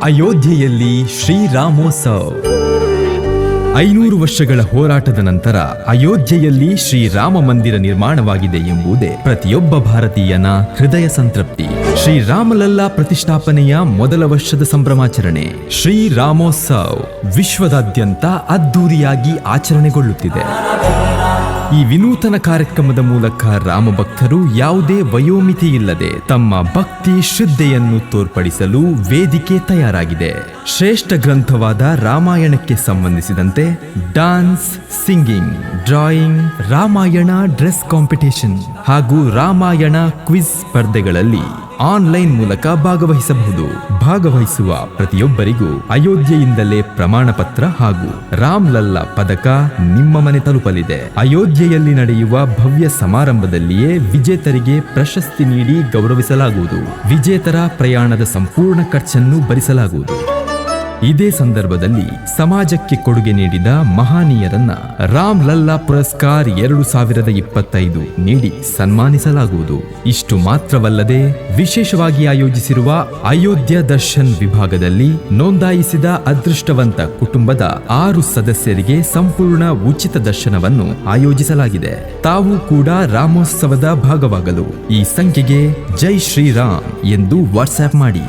ಅಯೋಧ್ಯೆಯಲ್ಲಿ ಶ್ರೀರಾಮೋತ್ಸವ. 500 ವರ್ಷಗಳ ಹೋರಾಟದ ನಂತರ ಅಯೋಧ್ಯೆಯಲ್ಲಿ ಶ್ರೀರಾಮ ಮಂದಿರ ನಿರ್ಮಾಣವಾಗಿದೆ ಎಂಬುದೇ ಪ್ರತಿಯೊಬ್ಬ ಭಾರತೀಯನ ಹೃದಯ ಸಂತೃಪ್ತಿ. ಶ್ರೀರಾಮಲಲ್ಲಾ ಪ್ರತಿಷ್ಠಾಪನೆಯ ಮೊದಲ ವರ್ಷದ ಸಂಭ್ರಮಾಚರಣೆ ಶ್ರೀರಾಮೋತ್ಸವ ವಿಶ್ವದಾದ್ಯಂತ ಅದ್ದೂರಿಯಾಗಿ ಆಚರಣೆಗೊಳ್ಳುತ್ತಿದೆ. ಈ ವಿನೂತನ ಕಾರ್ಯಕ್ರಮದ ಮೂಲಕ ರಾಮ ಭಕ್ತರು ಯಾವುದೇ ವಯೋಮಿತಿ ಇಲ್ಲದೆ ತಮ್ಮ ಭಕ್ತಿ ಶ್ರದ್ಧೆಯನ್ನು ತೋರ್ಪಡಿಸಲು ವೇದಿಕೆ ತಯಾರಾಗಿದೆ. ಶ್ರೇಷ್ಠ ಗ್ರಂಥವಾದ ರಾಮಾಯಣಕ್ಕೆ ಸಂಬಂಧಿಸಿದಂತೆ dance, singing, drawing, Ramayana dress competition ಹಾಗೂ ರಾಮಾಯಣ ಕ್ವಿಜ್ ಸ್ಪರ್ಧೆಗಳಲ್ಲಿ ಆನ್ಲೈನ್ ಮೂಲಕ ಭಾಗವಹಿಸಬಹುದು. ಭಾಗವಹಿಸುವ ಪ್ರತಿಯೊಬ್ಬರಿಗೂ ಅಯೋಧ್ಯೆಯಿಂದಲೇ ಪ್ರಮಾಣ ಪತ್ರ ಹಾಗೂ ರಾಮ್ಲಲ್ಲಾ ಪದಕ ನಿಮ್ಮ ಮನೆ ತಲುಪಲಿದೆ. ಅಯೋಧ್ಯೆಯಲ್ಲಿ ನಡೆಯುವ ಭವ್ಯ ಸಮಾರಂಭದಲ್ಲಿಯೇ ವಿಜೇತರಿಗೆ ಪ್ರಶಸ್ತಿ ನೀಡಿ ಗೌರವಿಸಲಾಗುವುದು. ವಿಜೇತರ ಪ್ರಯಾಣದ ಸಂಪೂರ್ಣ ಖರ್ಚನ್ನು ಭರಿಸಲಾಗುವುದು. ಇದೇ ಸಂದರ್ಭದಲ್ಲಿ ಸಮಾಜಕ್ಕೆ ಕೊಡುಗೆ ನೀಡಿದ ಮಹನೀಯರನ್ನ ರಾಮ್ಲಲ್ಲಾ ಪುರಸ್ಕಾರ್ 2025 ನೀಡಿ ಸನ್ಮಾನಿಸಲಾಗುವುದು. ಇಷ್ಟು ಮಾತ್ರವಲ್ಲದೆ ವಿಶೇಷವಾಗಿ ಆಯೋಜಿಸಿರುವ ಅಯೋಧ್ಯ ದರ್ಶನ್ ವಿಭಾಗದಲ್ಲಿ ನೋಂದಾಯಿಸಿದ ಅದೃಷ್ಟವಂತ ಕುಟುಂಬದ 6 ಸದಸ್ಯರಿಗೆ ಸಂಪೂರ್ಣ ಉಚಿತ ದರ್ಶನವನ್ನು ಆಯೋಜಿಸಲಾಗಿದೆ. ತಾವು ಕೂಡ ರಾಮೋತ್ಸವದ ಭಾಗವಾಗಲು ಈ ಸಂಖ್ಯೆಗೆ ಜೈ ಶ್ರೀರಾಮ್ ಎಂದು ವಾಟ್ಸ್ಆಪ್ ಮಾಡಿ.